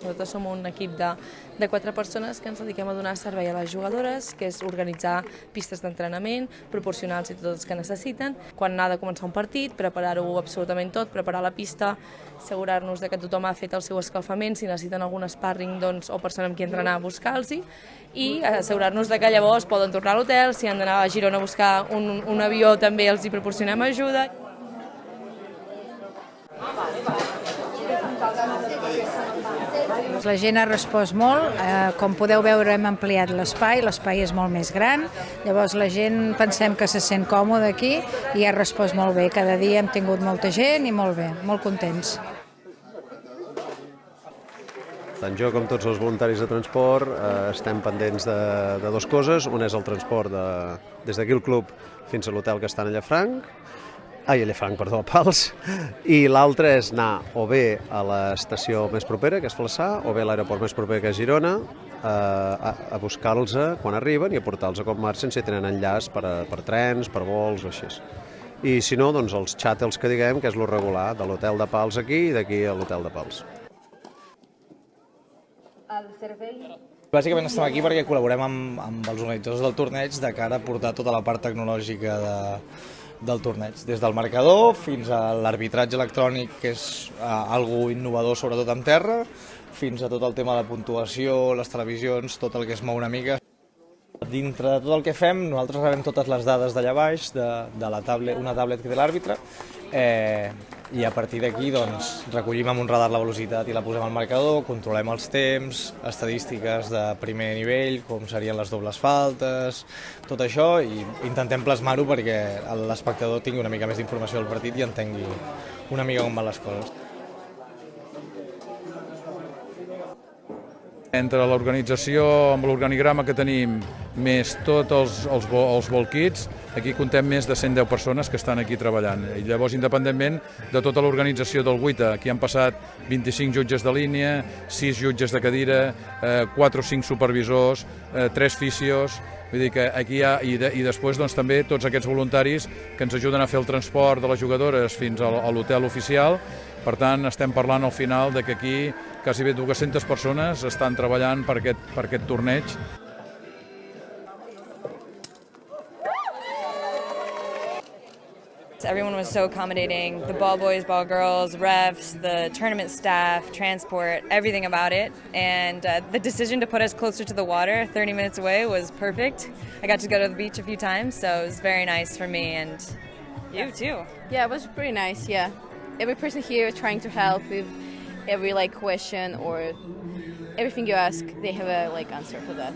Nosaltres som un equip de 4 persones que ens dediquem a donar servei a les jugadores, que és organitzar pistes d'entrenament, proporcionar-los tots els que necessiten, quan ha de començar un partit, preparar-ho absolutament tot, preparar la pista, assegurar-nos que tothom ha fet el seu escalfament, si necessiten algun sparring o persona amb qui entrenar, buscar-los i assegurar-nos que llavors poden tornar a l'hotel, si han d'anar a Girona a buscar un avió també els hi proporcionem ajuda. La gent ha respost molt, com podeu veure hem ampliat l'espai és molt més gran, llavors la gent pensem que se sent còmode aquí i ha respost molt bé, cada dia hem tingut molta gent i molt bé, molt contents. Tant jo com tots els voluntaris de transport estem pendents de dues coses. Una és el transport des d'aquí al club fins a l'hotel que està a Llafranc, a Pals, i l'altra és anar o bé a l'estació més propera, que és Flaçà, o bé a l'aeroport més proper, que és Girona, a buscar-los quan arriben i a portar-los a com marxen si tenen enllaç per trens, per vols o així. I si no, doncs els xàtels que diguem, que és lo regular, de l'hotel de Pals aquí i d'aquí a l'hotel de Pals. Bàsicament estem aquí perquè col·laborem amb els organitzadors del torneig de cara a portar tota la part tecnològica del torneig, des del marcador fins a l'arbitratge electrònic, que és algo innovador sobretot en terra, fins a tot el tema de la puntuació, les televisions, tot el que es mou una mica. Dintre de tot el que fem, nosaltres rebem totes les dades d'allà baix, de una tablet que té l'àrbitre, i a partir d'aquí recollim amb un radar la velocitat i la posem al marcador, controlem els temps, estadístiques de primer nivell, com serien les dobles faltes, tot això, i intentem plasmar-ho perquè l'espectador tingui una mica més d'informació del partit i entengui una mica com van les coses. Entre l'organització amb l'organigrama que tenim, més tots els ball kits, aquí contem més de 110 persones que estan aquí treballant. I llavors, independentment de tota l'organització del WITA, aquí han passat 25 jutges de línia, 6 jutges de cadira, 4 o 5 supervisors, 3 fisios. Vull dir que aquí hi ha, i després també tots aquests voluntaris que ens ajuden a fer el transport de les jugadores fins a l'hotel oficial. Per tant, estem parlant al final de que aquí quasi 200 persones estan treballant per aquest torneig. Everyone was so accommodating, the ball boys, ball girls, refs, the tournament staff, transport, everything about it. And the decision to put us closer to the water, 30 minutes away, was perfect. I got to go to the beach a few times, so it was very nice for me and you too. Yeah, it was pretty nice, yeah. Every person here is trying to help with every question or everything you ask, they have a answer for that.